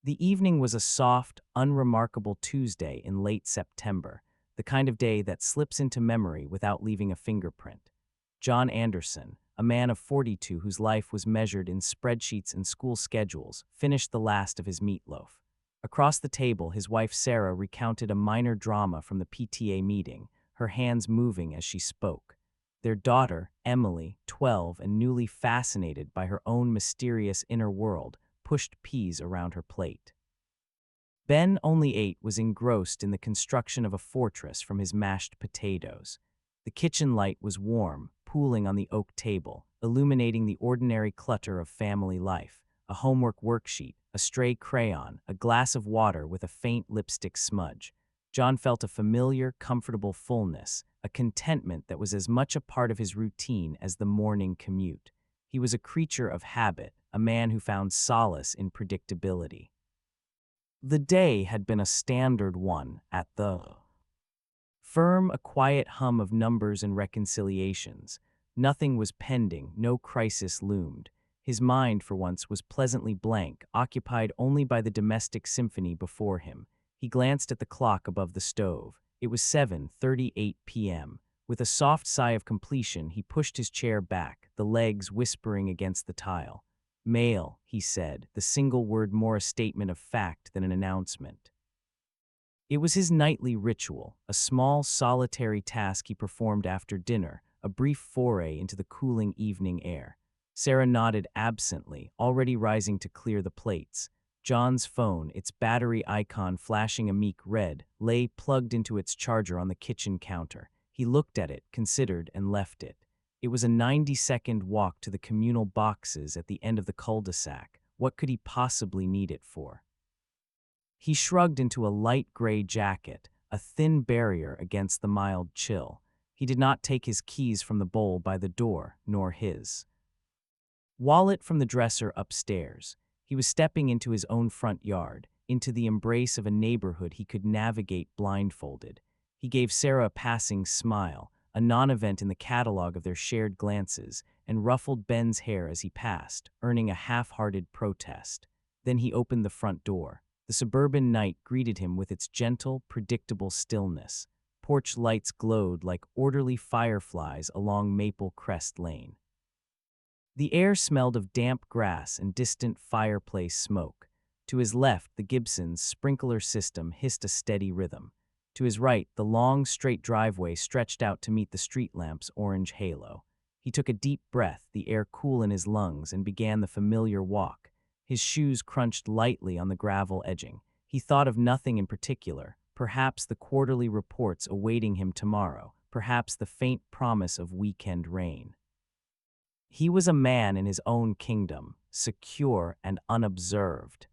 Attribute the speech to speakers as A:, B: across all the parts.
A: The evening was a soft, unremarkable Tuesday in late September, the kind of day that slips into memory without leaving a fingerprint. John Anderson, a man of 42 whose life was measured in spreadsheets and school schedules, finished the last of his meatloaf. Across the table, his wife Sarah recounted a minor drama from the PTA meeting, her hands moving as she spoke. Their daughter, Emily, 12 and newly fascinated by her own mysterious inner world, pushed peas around her plate. Ben, only 8, was engrossed in the construction of a fortress from his mashed potatoes. The kitchen light was warm, pooling on the oak table, illuminating the ordinary clutter of family life: a homework worksheet, a stray crayon, a glass of water with a faint lipstick smudge. John felt a familiar, comfortable fullness, a contentment that was as much a part of his routine as the morning commute. He was a creature of habit, a man who found solace in predictability. The day had been a standard one at the firm, a quiet hum of numbers and reconciliations. Nothing was pending, no crisis loomed. His mind, for once, was pleasantly blank, occupied only by the domestic symphony before him. He glanced at the clock above the stove. It was 7:38 p.m. With a soft sigh of completion, he pushed his chair back, the legs whispering against the tile. "Mail," he said, the single word more a statement of fact than an announcement. It was his nightly ritual, a small, solitary task he performed after dinner, a brief foray into the cooling evening air. Sarah nodded absently, already rising to clear the plates. John's phone, its battery icon flashing a meek red, lay plugged into its charger on the kitchen counter. He looked at it, considered, and left it. It was a 90-second walk to the communal boxes at the end of the cul-de-sac. What could he possibly need it for? He shrugged into a light gray jacket, a thin barrier against the mild chill. He did not take his keys from the bowl by the door, nor his wallet from the dresser upstairs. He was stepping into his own front yard, into the embrace of a neighborhood he could navigate blindfolded. He gave Sarah a passing smile, a non-event in the catalog of their shared glances, and ruffled Ben's hair as he passed, earning a half-hearted protest. Then he opened the front door. The suburban night greeted him with its gentle, predictable stillness. Porch lights glowed like orderly fireflies along Maple Crest Lane. The air smelled of damp grass and distant fireplace smoke. To his left, the Gibson's sprinkler system hissed a steady rhythm. To his right, the long, straight driveway stretched out to meet the street lamp's orange halo. He took a deep breath, the air cool in his lungs, and began the familiar walk. His shoes crunched lightly on the gravel edging. He thought of nothing in particular, perhaps the quarterly reports awaiting him tomorrow, perhaps the faint promise of weekend rain. He was a man in his own kingdom, secure and unobserved,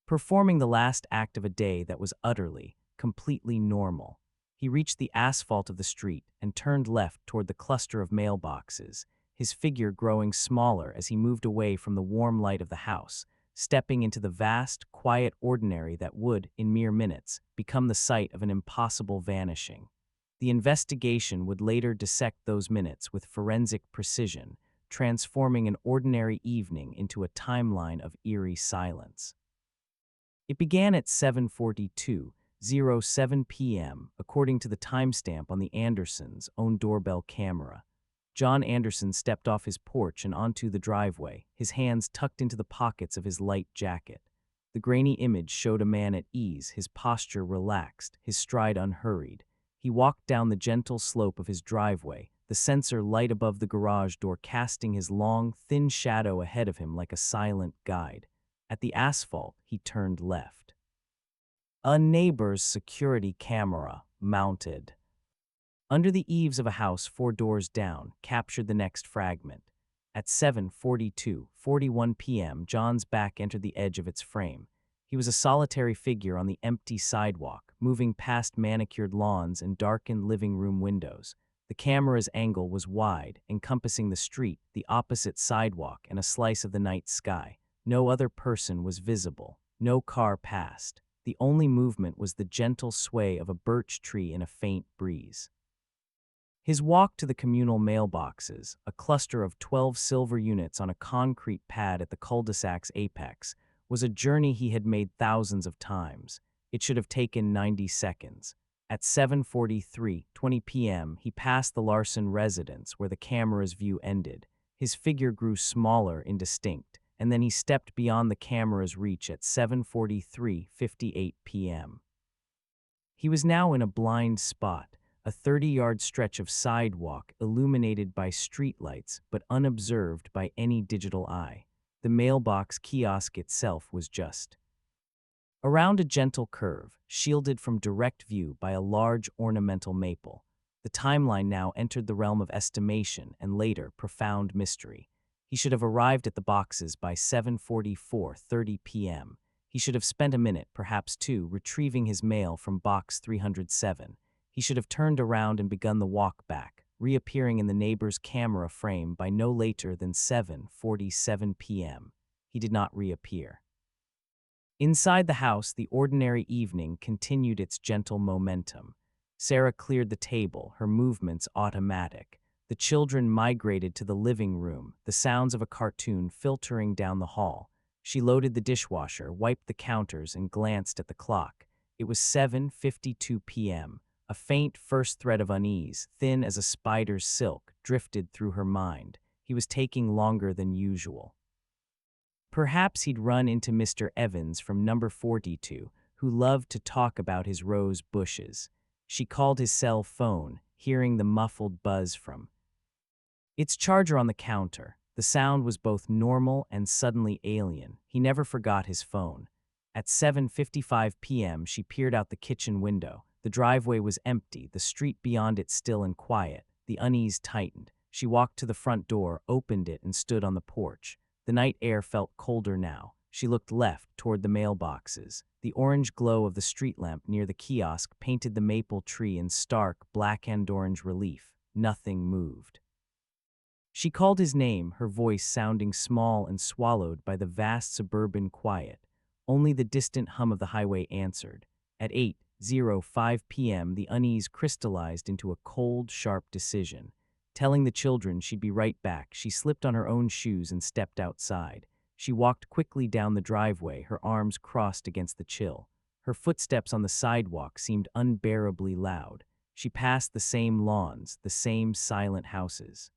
A: performing the last act of a day that was utterly, completely normal. He reached the asphalt of the street and turned left toward the cluster of mailboxes, his figure growing smaller as he moved away from the warm light of the house, stepping into the vast, quiet ordinary that would, in mere minutes, become the site of an impossible vanishing. The investigation would later dissect those minutes with forensic precision, transforming an ordinary evening into a timeline of eerie silence. It began at 7:42:07 p.m., according to the timestamp on the Andersons' own doorbell camera. John Anderson stepped off his porch and onto the driveway, his hands tucked into the pockets of his light jacket. The grainy image showed a man at ease, his posture relaxed, his stride unhurried. He walked down the gentle slope of his driveway, the sensor light above the garage door casting his long, thin shadow ahead of him like a silent guide. At the asphalt, he turned left. A neighbor's security camera, mounted under the eaves of a house 4 doors down, captured the next fragment. At 7:42:41 p.m., John's back entered the edge of its frame. He was a solitary figure on the empty sidewalk, moving past manicured lawns and darkened living room windows. The camera's angle was wide, encompassing the street, the opposite sidewalk, and a slice of the night sky. No other person was visible. No car passed. The only movement was the gentle sway of a birch tree in a faint breeze. His walk to the communal mailboxes, a cluster of 12 silver units on a concrete pad at the cul-de-sac's apex, was a journey he had made thousands of times. It should have taken 90 seconds. At 7:43:20 p.m., he passed the Larson residence where the camera's view ended. His figure grew smaller, indistinct, and then he stepped beyond the camera's reach at 7:43:58 p.m. He was now in a blind spot, a 30-yard stretch of sidewalk illuminated by streetlights but unobserved by any digital eye. The mailbox kiosk itself was just around a gentle curve, shielded from direct view by a large ornamental maple. The timeline now entered the realm of estimation and later profound mystery. He should have arrived at the boxes by 7:44:30 p.m. He should have spent a minute, perhaps two, retrieving his mail from box 307. He should have turned around and begun the walk back, reappearing in the neighbor's camera frame by no later than 7:47 p.m. He did not reappear. Inside the house, the ordinary evening continued its gentle momentum. Sarah cleared the table, her movements automatic. The children migrated to the living room, the sounds of a cartoon filtering down the hall. She loaded the dishwasher, wiped the counters, and glanced at the clock. It was 7:52 p.m. A faint first thread of unease, thin as a spider's silk, drifted through her mind. He was taking longer than usual. Perhaps he'd run into Mr. Evans from number 42, who loved to talk about his rose bushes. She called his cell phone, hearing the muffled buzz from its charger on the counter. The sound was both normal and suddenly alien. He never forgot his phone. At 7:55 p.m., she peered out the kitchen window. The driveway was empty, the street beyond it still and quiet. The unease tightened. She walked to the front door, opened it, and stood on the porch. The night air felt colder now. She looked left, toward the mailboxes. The orange glow of the street lamp near the kiosk painted the maple tree in stark black and orange relief. Nothing moved. She called his name, her voice sounding small and swallowed by the vast suburban quiet. Only the distant hum of the highway answered. At 8:05 p.m., the unease crystallized into a cold, sharp decision. Telling the children she'd be right back, she slipped on her own shoes and stepped outside. She walked quickly down the driveway, her arms crossed against the chill. Her footsteps on the sidewalk seemed unbearably loud. She passed the same lawns, the same silent houses.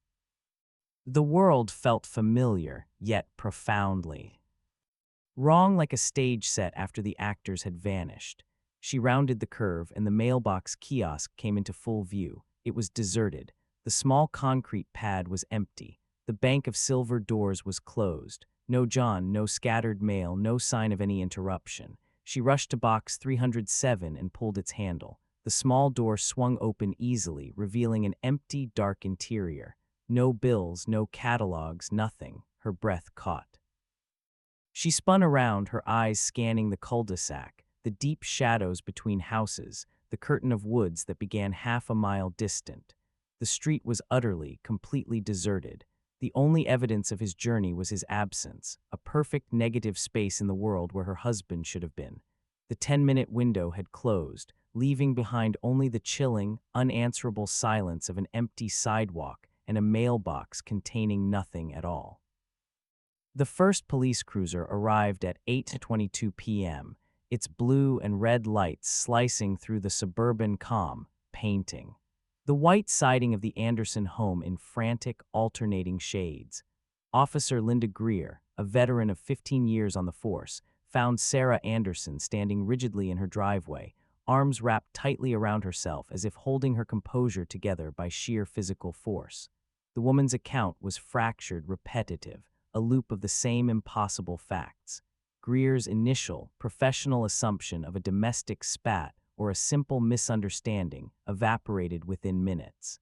A: The world felt familiar, yet profoundly wrong, like a stage set after the actors had vanished. She rounded the curve, and the mailbox kiosk came into full view. It was deserted. The small concrete pad was empty. The bank of silver doors was closed. No John, no scattered mail, no sign of any interruption. She rushed to box 307 and pulled its handle. The small door swung open easily, revealing an empty, dark interior. No bills, no catalogs, nothing. Her breath caught. She spun around, her eyes scanning the cul-de-sac, the deep shadows between houses, the curtain of woods that began half a mile distant. The street was utterly, completely deserted. The only evidence of his journey was his absence, a perfect negative space in the world where her husband should have been. The 10-minute window had closed, leaving behind only the chilling, unanswerable silence of an empty sidewalk and a mailbox containing nothing at all. The first police cruiser arrived at 8:22 p.m., its blue and red lights slicing through the suburban calm, painting the white siding of the Anderson home in frantic, alternating shades. Officer Linda Greer, a veteran of 15 years on the force, found Sarah Anderson standing rigidly in her driveway, arms wrapped tightly around herself as if holding her composure together by sheer physical force. The woman's account was fractured, repetitive, a loop of the same impossible facts. Greer's initial, professional assumption of a domestic spat or a simple misunderstanding evaporated within minutes.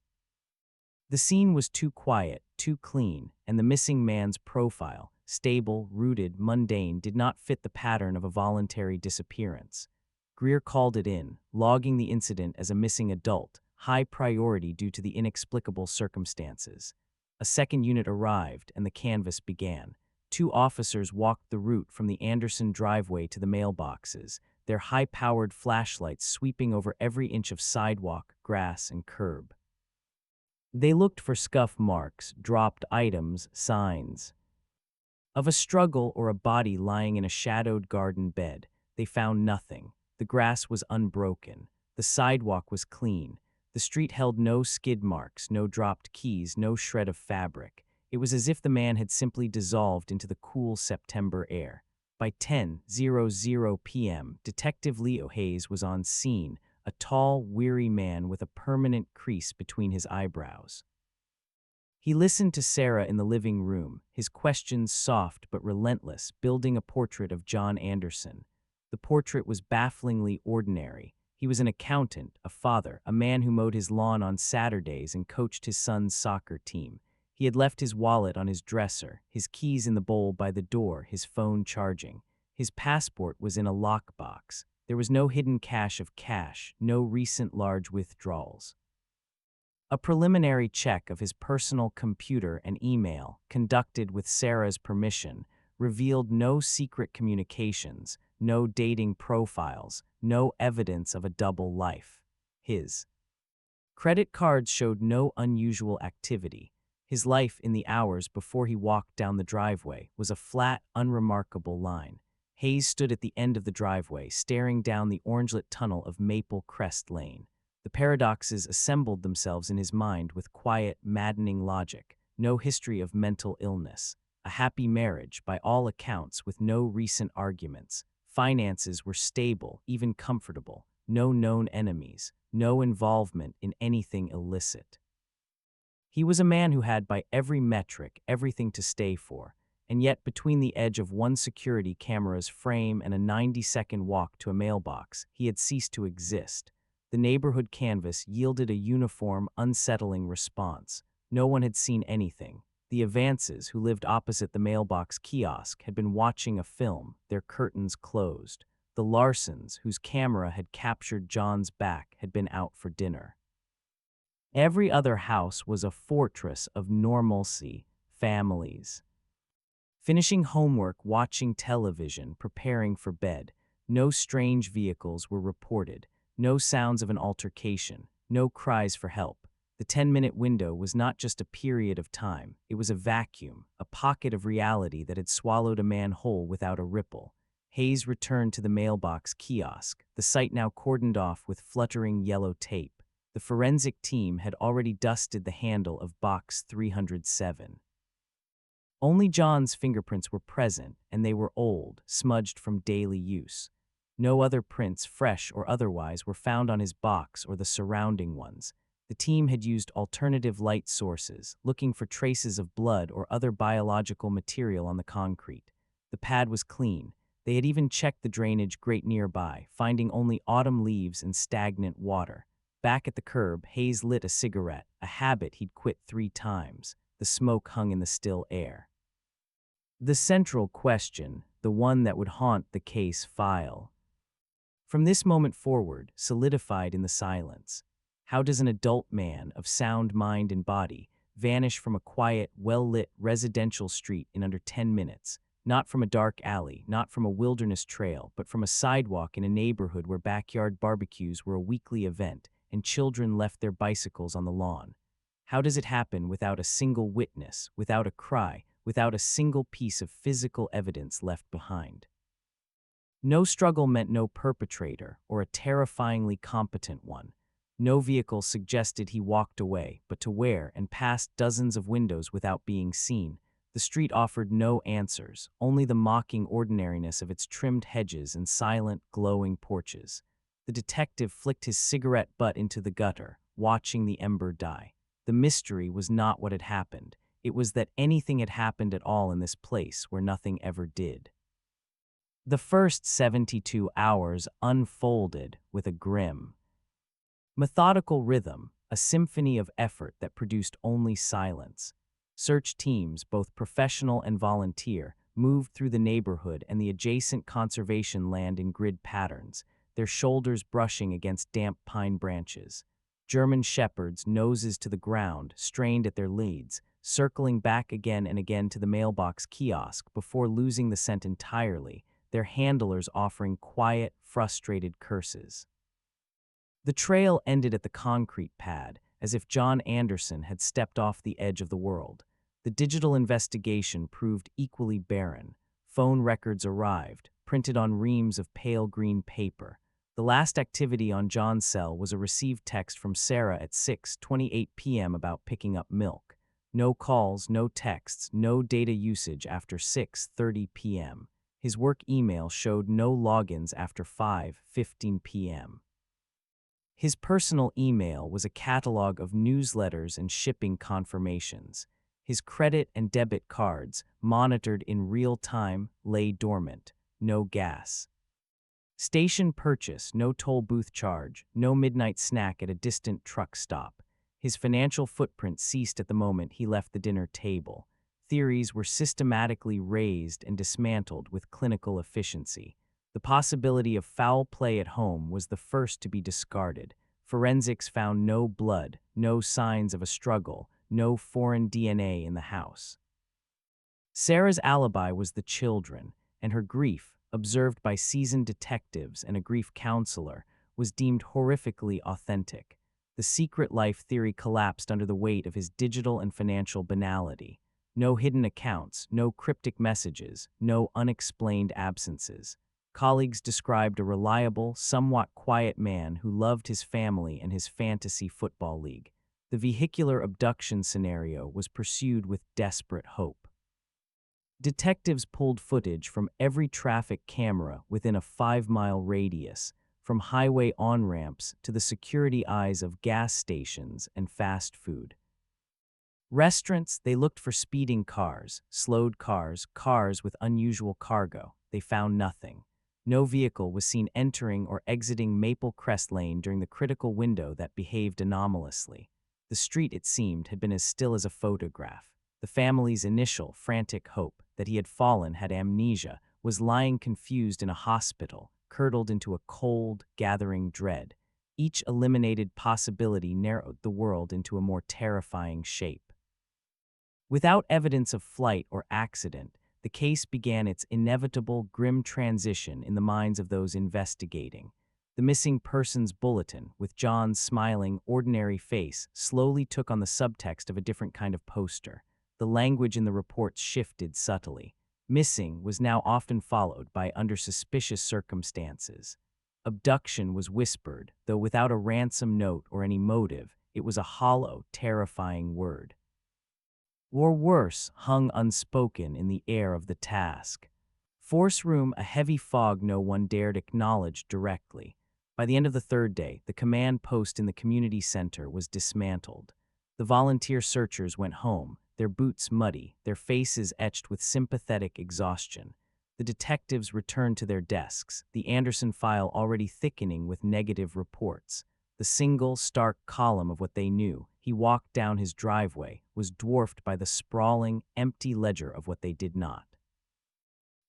A: The scene was too quiet, too clean, and the missing man's profile, stable, rooted, mundane, did not fit the pattern of a voluntary disappearance. Greer called it in, logging the incident as a missing adult, high priority due to the inexplicable circumstances. A second unit arrived, and the canvass began. 2 officers walked the route from the Anderson driveway to the mailboxes, their high-powered flashlights sweeping over every inch of sidewalk, grass, and curb. They looked for scuff marks, dropped items, signs. Of a struggle or a body lying in a shadowed garden bed, they found nothing. The grass was unbroken. The sidewalk was clean. The street held no skid marks, no dropped keys, no shred of fabric. It was as if the man had simply dissolved into the cool September air. By 10:00 p.m., Detective Leo Hayes was on scene, a tall, weary man with a permanent crease between his eyebrows. He listened to Sarah in the living room, his questions soft but relentless, building a portrait of John Anderson. The portrait was bafflingly ordinary. He was an accountant, a father, a man who mowed his lawn on Saturdays and coached his son's soccer team. He had left his wallet on his dresser, his keys in the bowl by the door, his phone charging. His passport was in a lockbox. There was no hidden cache of cash, no recent large withdrawals. A preliminary check of his personal computer and email, conducted with Sarah's permission, revealed no secret communications, no dating profiles, no evidence of a double life. His credit cards showed no unusual activity. His life in the hours before he walked down the driveway was a flat, unremarkable line. Hayes stood at the end of the driveway, staring down the orange-lit tunnel of Maple Crest Lane. The paradoxes assembled themselves in his mind with quiet, maddening logic. No history of mental illness. A happy marriage, by all accounts, with no recent arguments. Finances were stable, even comfortable. No known enemies. No involvement in anything illicit. He was a man who had, by every metric, everything to stay for. And yet, between the edge of one security camera's frame and a 90-second walk to a mailbox, he had ceased to exist. The neighborhood canvas yielded a uniform, unsettling response. No one had seen anything. The Avances, who lived opposite the mailbox kiosk, had been watching a film, their curtains closed. The Larsons, whose camera had captured John's back, had been out for dinner. Every other house was a fortress of normalcy, families. Finishing homework, watching television, preparing for bed. No strange vehicles were reported. No sounds of an altercation, no cries for help. The 10-minute window was not just a period of time, it was a vacuum, a pocket of reality that had swallowed a man whole without a ripple. Hayes returned to the mailbox kiosk, the site now cordoned off with fluttering yellow tape. The forensic team had already dusted the handle of box 307. Only John's fingerprints were present, and they were old, smudged from daily use. No other prints, fresh or otherwise, were found on his box or the surrounding ones. The team had used alternative light sources, looking for traces of blood or other biological material on the concrete. The pad was clean. They had even checked the drainage grate nearby, finding only autumn leaves and stagnant water. Back at the curb, Hayes lit a cigarette, a habit he'd quit 3 times. The smoke hung in the still air. The central question, the one that would haunt the case file. From this moment forward, solidified in the silence. How does an adult man of sound mind and body vanish from a quiet, well-lit residential street in under 10 minutes? Not from a dark alley, not from a wilderness trail, but from a sidewalk in a neighborhood where backyard barbecues were a weekly event and children left their bicycles on the lawn. How does it happen without a single witness, without a cry, without a single piece of physical evidence left behind? No struggle meant no perpetrator, or a terrifyingly competent one. No vehicle suggested he walked away, but to where and past dozens of windows without being seen. The street offered no answers, only the mocking ordinariness of its trimmed hedges and silent, glowing porches. The detective flicked his cigarette butt into the gutter, watching the ember die. The mystery was not what had happened. It was that anything had happened at all in this place where nothing ever did. The first 72 hours unfolded with a grim, methodical rhythm, a symphony of effort that produced only silence. Search teams, both professional and volunteer, moved through the neighborhood and the adjacent conservation land in grid patterns, their shoulders brushing against damp pine branches. German shepherds, noses to the ground, strained at their leads, circling back again and again to the mailbox kiosk before losing the scent entirely, their handlers offering quiet, frustrated curses. The trail ended at the concrete pad, as if John Anderson had stepped off the edge of the world. The digital investigation proved equally barren. Phone records arrived, printed on reams of pale green paper. The last activity on John's cell was a received text from Sarah at 6:28 p.m. about picking up milk. No calls, no texts, no data usage after 6:30 p.m. His work email showed no logins after 5:15 p.m. His personal email was a catalog of newsletters and shipping confirmations. His credit and debit cards, monitored in real time, lay dormant. No gas. Station purchase, no toll booth charge, no midnight snack at a distant truck stop. His financial footprint ceased at the moment he left the dinner table. Theories were systematically raised and dismantled with clinical efficiency. The possibility of foul play at home was the first to be discarded. Forensics found no blood, no signs of a struggle, no foreign DNA in the house. Sarah's alibi was the children, and her grief, observed by seasoned detectives and a grief counselor, was deemed horrifically authentic. The secret life theory collapsed under the weight of his digital and financial banality. No hidden accounts, no cryptic messages, no unexplained absences. Colleagues described a reliable, somewhat quiet man who loved his family and his fantasy football league. The vehicular abduction scenario was pursued with desperate hope. Detectives pulled footage from every traffic camera within a 5-mile radius, from highway on-ramps to the security eyes of gas stations and fast food. Restaurants, they looked for speeding cars, slowed cars, cars with unusual cargo. They found nothing. No vehicle was seen entering or exiting Maple Crest Lane during the critical window that behaved anomalously. The street, it seemed, had been as still as a photograph. The family's initial, frantic hope that he had fallen, had amnesia, was lying confused in a hospital, curdled into a cold, gathering dread. Each eliminated possibility narrowed the world into a more terrifying shape. Without evidence of flight or accident, the case began its inevitable, grim transition in the minds of those investigating. The missing persons bulletin, with John's smiling, ordinary face, slowly took on the subtext of a different kind of poster. The language in the reports shifted subtly. Missing was now often followed by under suspicious circumstances. Abduction was whispered, though without a ransom note or any motive. It was a hollow, terrifying word. Or worse, hung unspoken in the air of the task. Force room, a heavy fog no one dared acknowledge directly. By the end of the third day, the command post in the community center was dismantled. The volunteer searchers went home, their boots muddy, their faces etched with sympathetic exhaustion. The detectives returned to their desks, the Anderson file already thickening with negative reports. The single, stark column of what they knew, he walked down his driveway, was dwarfed by the sprawling, empty ledger of what they did not.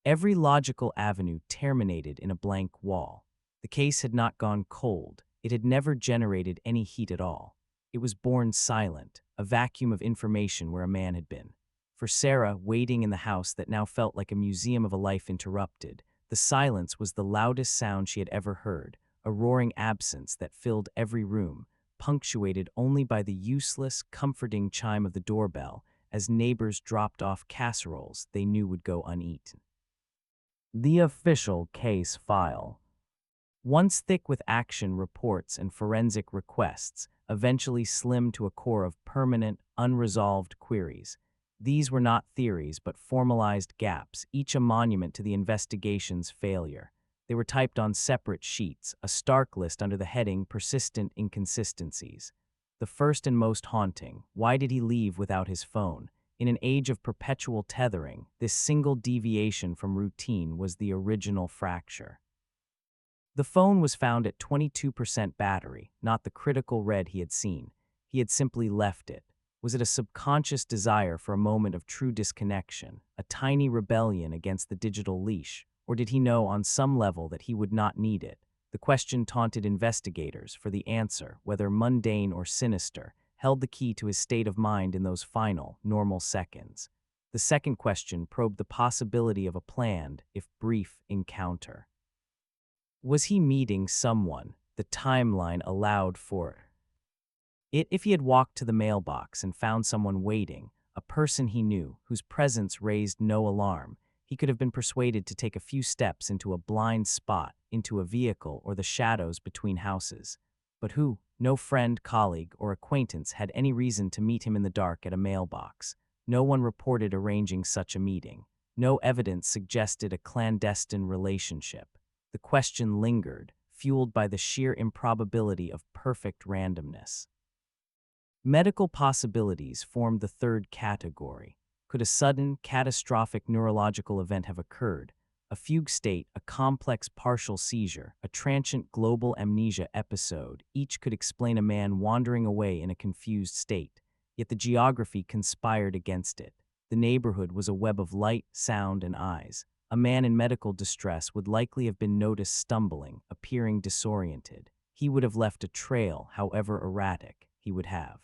A: Every logical avenue terminated in a blank wall. The case had not gone cold. It had never generated any heat at all. It was born silent, a vacuum of information where a man had been. For Sarah, waiting in the house that now felt like a museum of a life interrupted, the silence was the loudest sound she had ever heard, a roaring absence that filled every room, punctuated only by the useless, comforting chime of the doorbell as neighbors dropped off casseroles they knew would go uneaten. The official case file. Once thick with action reports and forensic requests, eventually slimmed to a core of permanent, unresolved queries. These were not theories but formalized gaps, each a monument to the investigation's failure. They were typed on separate sheets, a stark list under the heading Persistent Inconsistencies. The first and most haunting: why did he leave without his phone? In an age of perpetual tethering, this single deviation from routine was the original fracture. The phone was found at 22% battery, not the critical red he had seen. He had simply left it. Was it a subconscious desire for a moment of true disconnection, a tiny rebellion against the digital leash, or did he know on some level that he would not need it? The question taunted investigators, for the answer, whether mundane or sinister, held the key to his state of mind in those final, normal seconds. The second question probed the possibility of a planned, if brief, encounter. Was he meeting someone? The timeline allowed for it. If he had walked to the mailbox and found someone waiting, a person he knew, whose presence raised no alarm. He could have been persuaded to take a few steps into a blind spot, into a vehicle, or the shadows between houses. But who? No friend, colleague, or acquaintance had any reason to meet him in the dark at a mailbox. No one reported arranging such a meeting. No evidence suggested a clandestine relationship. The question lingered, fueled by the sheer improbability of perfect randomness. Medical possibilities formed the third category. Could a sudden, catastrophic neurological event have occurred? A fugue state, a complex partial seizure, a transient global amnesia episode, each could explain a man wandering away in a confused state. Yet the geography conspired against it. The neighborhood was a web of light, sound, and eyes. A man in medical distress would likely have been noticed stumbling, appearing disoriented. He would have left a trail, however erratic he would have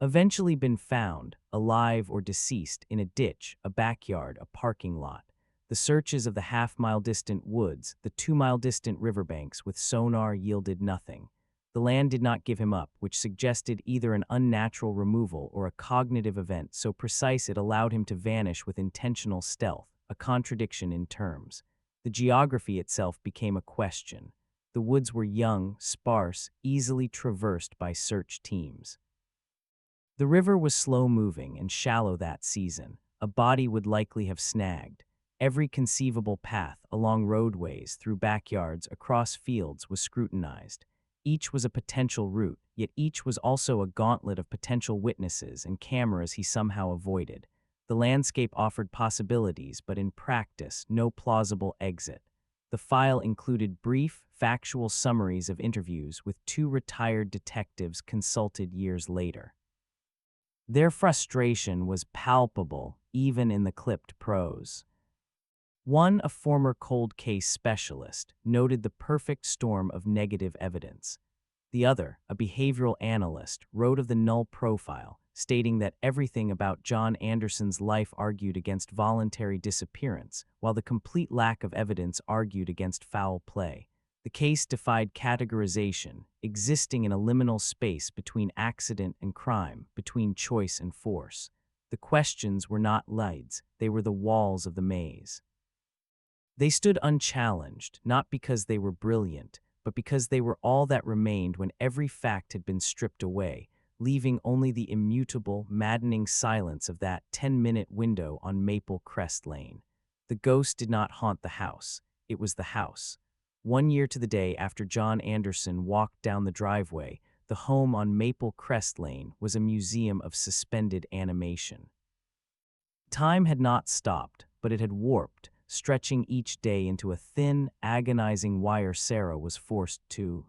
A: eventually been found, alive or deceased, in a ditch, a backyard, a parking lot. The searches of the half-mile distant woods, the 2-mile distant riverbanks with sonar yielded nothing. The land did not give him up, which suggested either an unnatural removal or a cognitive event so precise it allowed him to vanish with intentional stealth, a contradiction in terms. The geography itself became a question. The woods were young, sparse, easily traversed by search teams. The river was slow-moving and shallow that season. A body would likely have snagged. Every conceivable path, along roadways, through backyards, across fields, was scrutinized. Each was a potential route, yet each was also a gauntlet of potential witnesses and cameras he somehow avoided. The landscape offered possibilities, but in practice, no plausible exit. The file included brief, factual summaries of interviews with 2 retired detectives consulted years later. Their frustration was palpable, even in the clipped prose. One, a former cold case specialist, noted the perfect storm of negative evidence. The other, a behavioral analyst, wrote of the null profile, stating that everything about John Anderson's life argued against voluntary disappearance, while the complete lack of evidence argued against foul play. The case defied categorization, existing in a liminal space between accident and crime, between choice and force. The questions were not leads, they were the walls of the maze. They stood unchallenged, not because they were brilliant, but because they were all that remained when every fact had been stripped away, leaving only the immutable, maddening silence of that 10-minute window on Maple Crest Lane. The ghost did not haunt the house, it was the house. 1 year to the day after John Anderson walked down the driveway, the home on Maple Crest Lane was a museum of suspended animation. Time had not stopped, but it had warped, stretching each day into a thin, agonizing wire Sarah was forced to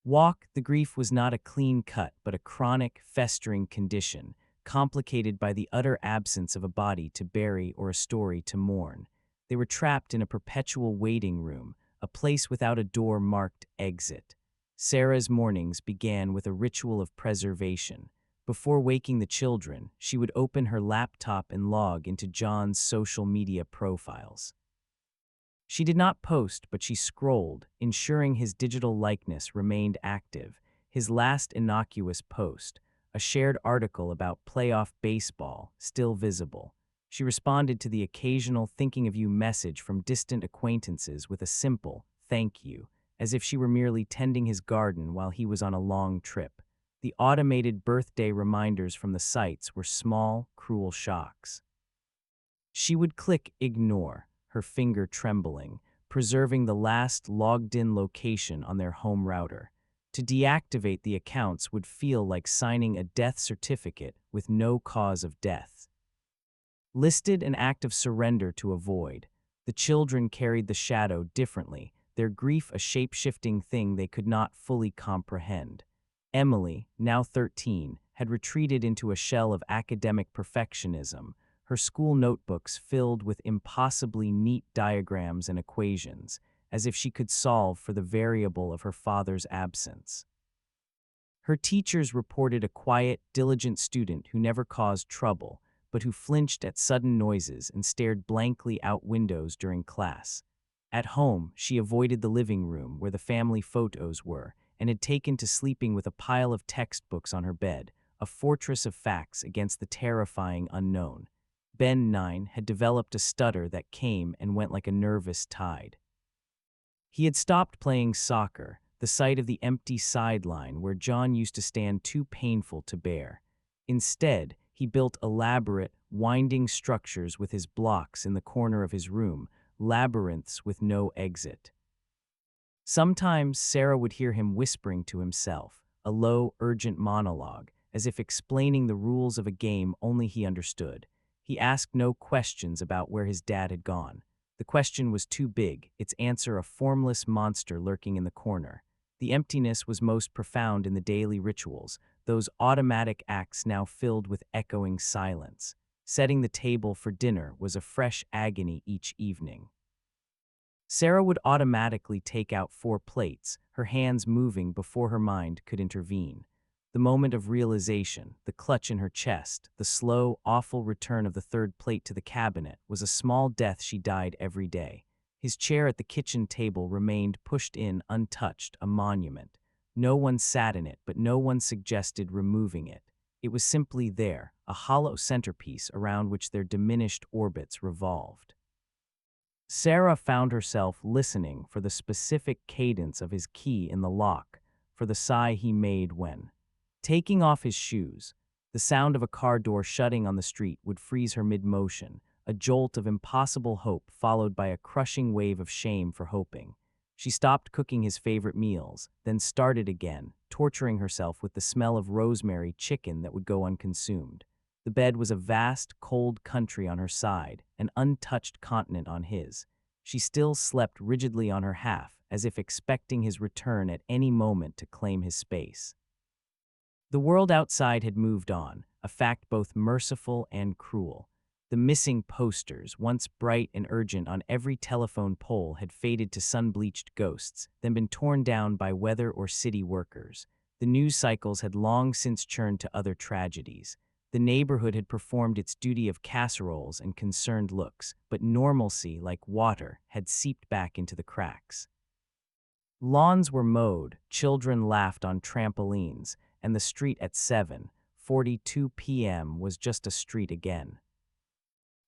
A: walk. The grief was not a clean cut, but a chronic, festering condition, complicated by the utter absence of a body to bury or a story to mourn. They were trapped in a perpetual waiting room, a place without a door marked exit. Sarah's mornings began with a ritual of preservation. Before waking the children, she would open her laptop and log into John's social media profiles. She did not post, but she scrolled, ensuring his digital likeness remained active. His last innocuous post, a shared article about playoff baseball, still visible. She responded to the occasional thinking of you message from distant acquaintances with a simple thank you, as if she were merely tending his garden while he was on a long trip. The automated birthday reminders from the sites were small, cruel shocks. She would click ignore, her finger trembling, preserving the last logged-in location on their home router. To deactivate the accounts would feel like signing a death certificate with no cause of death. Listed an act of surrender to avoid. The children carried the shadow differently, their grief a shape-shifting thing they could not fully comprehend. Emily, now 13, had retreated into a shell of academic perfectionism, her school notebooks filled with impossibly neat diagrams and equations, as if she could solve for the variable of her father's absence. Her teachers reported a quiet, diligent student who never caused trouble, but who flinched at sudden noises and stared blankly out windows during class. At home, she avoided the living room where the family photos were and had taken to sleeping with a pile of textbooks on her bed, a a fortress of facts against the terrifying unknown. Ben, 9, had developed a stutter that came and went like a nervous tide. He had stopped playing soccer, the sight of the empty sideline where John used to stand too painful to bear. Instead, he built elaborate, winding structures with his blocks in the corner of his room, labyrinths with no exit. Sometimes Sarah would hear him whispering to himself, a low, urgent monologue, as if explaining the rules of a game only he understood. He asked no questions about where his dad had gone. The question was too big, its answer a formless monster lurking in the corner. The emptiness was most profound in the daily rituals, those automatic acts now filled with echoing silence. Setting the table for dinner was a fresh agony each evening. Sarah would automatically take out 4 plates, her hands moving before her mind could intervene. The moment of realization, the clutch in her chest, the slow, awful return of the 3rd plate to the cabinet was a small death she died every day. His chair at the kitchen table remained pushed in untouched, a monument. No one sat in it, but no one suggested removing it. It was simply there, a hollow centerpiece around which their diminished orbits revolved. Sarah found herself listening for the specific cadence of his key in the lock, for the sigh he made when, taking off his shoes, the sound of a car door shutting on the street would freeze her mid-motion, a jolt of impossible hope followed by a crushing wave of shame for hoping. She stopped cooking his favorite meals, then started again, torturing herself with the smell of rosemary chicken that would go unconsumed. The bed was a vast, cold country on her side, an untouched continent on his. She still slept rigidly on her half, as if expecting his return at any moment to claim his space. The world outside had moved on, a fact both merciful and cruel. The missing posters, once bright and urgent on every telephone pole, had faded to sun-bleached ghosts, then been torn down by weather or city workers. The news cycles had long since churned to other tragedies. The neighborhood had performed its duty of casseroles and concerned looks, but normalcy, like water, had seeped back into the cracks. Lawns were mowed, children laughed on trampolines, and the street at 7:42 p.m. was just a street again.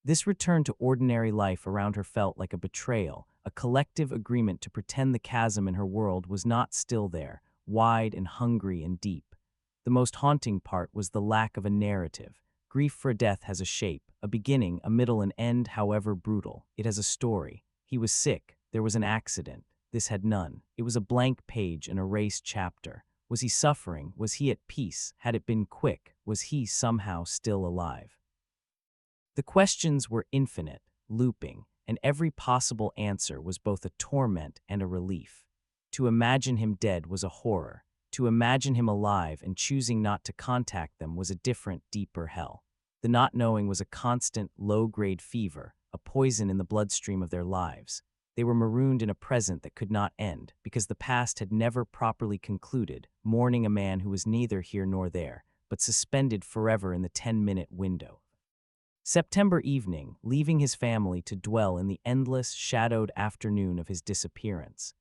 A: This return to ordinary life around her felt like a betrayal, a collective agreement to pretend the chasm in her world was not still there, wide and hungry and deep. The most haunting part was the lack of a narrative. Grief for death has a shape, a beginning, a middle, and end, however brutal. It has a story. He was sick. There was an accident. This had none. It was a blank page, an erased chapter. Was he suffering? Was he at peace? Had it been quick? Was he somehow still alive? The questions were infinite, looping, and every possible answer was both a torment and a relief. To imagine him dead was a horror. To imagine him alive and choosing not to contact them was a different, deeper hell. The not knowing was a constant, low-grade fever, a poison in the bloodstream of their lives. They were marooned in a present that could not end, because the past had never properly concluded, mourning a man who was neither here nor there, but suspended forever in the 10-minute window. September evening, leaving his family to dwell in the endless, shadowed afternoon of his disappearance.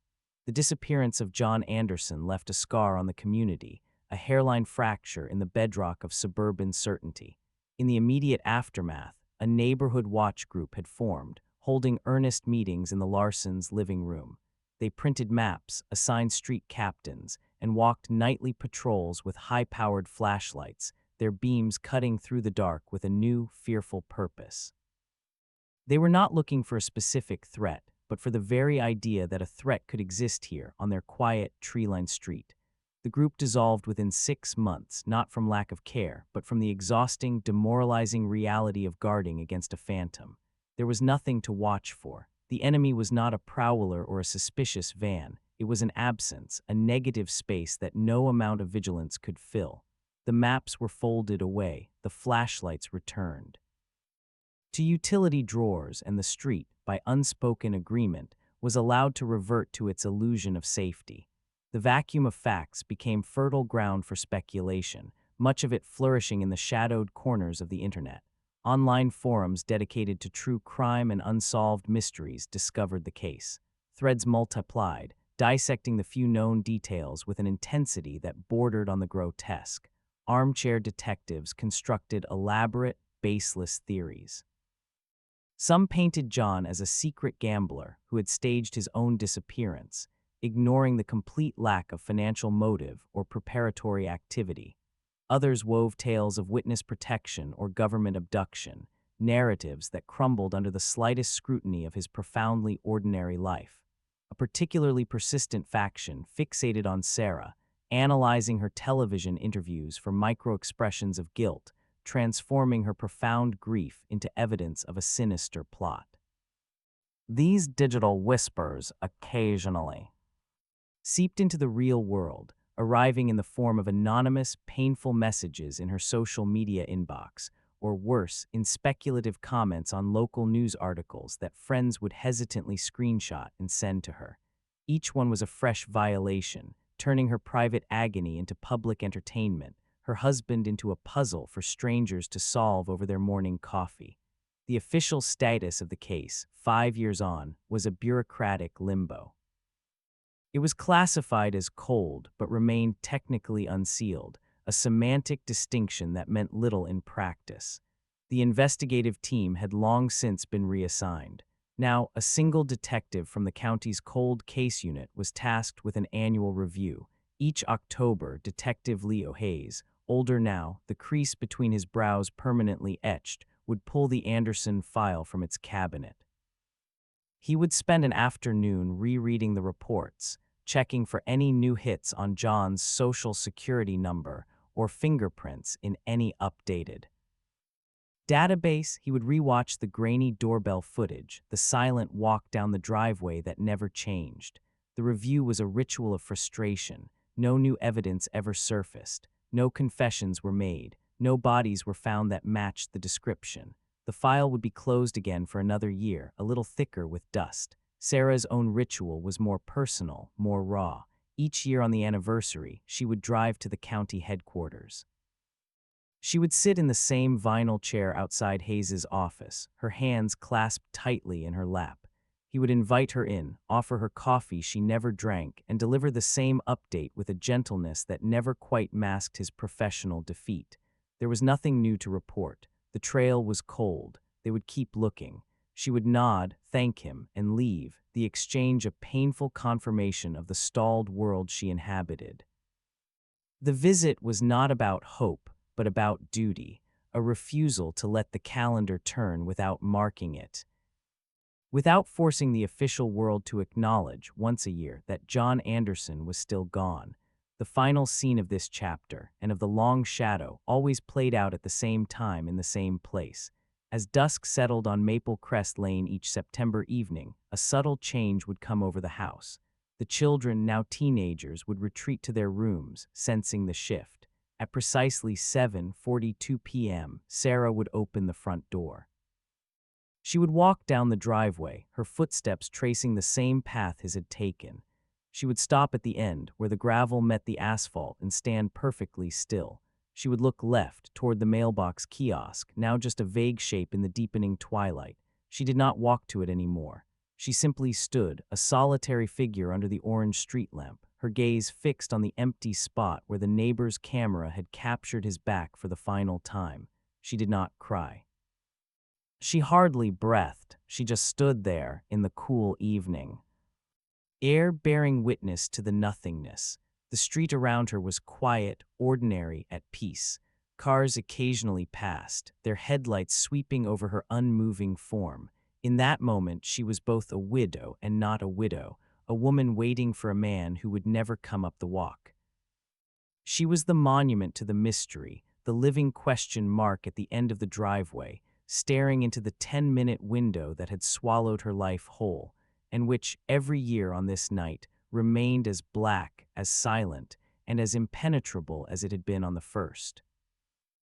A: The disappearance of John Anderson left a scar on the community, a hairline fracture in the bedrock of suburban certainty. In the immediate aftermath, a neighborhood watch group had formed, holding earnest meetings in the Larsons' living room. They printed maps, assigned street captains, and walked nightly patrols with high-powered flashlights, their beams cutting through the dark with a new, fearful purpose. They were not looking for a specific threat, but for the very idea that a threat could exist here on their quiet, tree-lined street. The group dissolved within 6 months, not from lack of care, but from the exhausting, demoralizing reality of guarding against a phantom. There was nothing to watch for. The enemy was not a prowler or a suspicious van. It was an absence, a negative space that no amount of vigilance could fill. The maps were folded away, the flashlights returned to utility drawers, and the street, by unspoken agreement, was allowed to revert to its illusion of safety. The vacuum of facts became fertile ground for speculation, much of it flourishing in the shadowed corners of the internet. Online forums dedicated to true crime and unsolved mysteries discovered the case. Threads multiplied, dissecting the few known details with an intensity that bordered on the grotesque. armchair detectives constructed elaborate, baseless theories. Some painted John as a secret gambler who had staged his own disappearance, ignoring the complete lack of financial motive or preparatory activity. Others wove tales of witness protection or government abduction, narratives that crumbled under the slightest scrutiny of his profoundly ordinary life. A particularly persistent faction fixated on Sarah, analyzing her television interviews for micro-expressions of guilt, transforming her profound grief into evidence of a sinister plot. These digital whispers occasionally seeped into the real world, arriving in the form of anonymous, painful messages in her social media inbox, or worse, in speculative comments on local news articles that friends would hesitantly screenshot and send to her. Each one was a fresh violation, turning her private agony into public entertainment, her husband into a puzzle for strangers to solve over their morning coffee. The official status of the case, 5 years on, was a bureaucratic limbo. It was classified as cold but remained technically unsealed, a semantic distinction that meant little in practice. The investigative team had long since been reassigned. Now, a single detective from the county's cold case unit was tasked with an annual review. Each October, Detective Leo Hayes, older now, the crease between his brows permanently etched, would pull the Anderson file from its cabinet. He would spend an afternoon rereading the reports, checking for any new hits on John's social security number or fingerprints in any updated database. He would rewatch the grainy doorbell footage, the silent walk down the driveway that never changed. The review was a ritual of frustration. No new evidence ever surfaced. No confessions were made. No bodies were found that matched the description. The file would be closed again for another year, a little thicker with dust. Sarah's own ritual was more personal, more raw. Each year on the anniversary, she would drive to the county headquarters. She would sit in the same vinyl chair outside Hayes's office, her hands clasped tightly in her lap. He would invite her in, offer her coffee she never drank, and deliver the same update with a gentleness that never quite masked his professional defeat. There was nothing new to report. The trail was cold. They would keep looking. She would nod, thank him, and leave, the exchange a painful confirmation of the stalled world she inhabited. The visit was not about hope, but about duty, a refusal to let the calendar turn without marking it. Without forcing the official world to acknowledge, once a year, that John Anderson was still gone. The final scene of this chapter, and of the long shadow, always played out at the same time in the same place. As dusk settled on Maple Crest Lane each September evening, a subtle change would come over the house. The children, now teenagers, would retreat to their rooms, sensing the shift. At precisely 7:42 p.m., Sarah would open the front door. She would walk down the driveway, her footsteps tracing the same path his had taken. She would stop at the end, where the gravel met the asphalt, and stand perfectly still. She would look left, toward the mailbox kiosk, now just a vague shape in the deepening twilight. She did not walk to it anymore. She simply stood, a solitary figure under the orange street lamp, her gaze fixed on the empty spot where the neighbor's camera had captured his back for the final time. She did not cry. She hardly breathed. She just stood there in the cool evening air, bearing witness to the nothingness. The street around her was quiet, ordinary, at peace. Cars occasionally passed, their headlights sweeping over her unmoving form. In that moment, she was both a widow and not a widow, a woman waiting for a man who would never come up the walk. She was the monument to the mystery, the living question mark at the end of the driveway, staring into the 10-minute window that had swallowed her life whole, and which, every year on this night, remained as black, as silent, and as impenetrable as it had been on the first.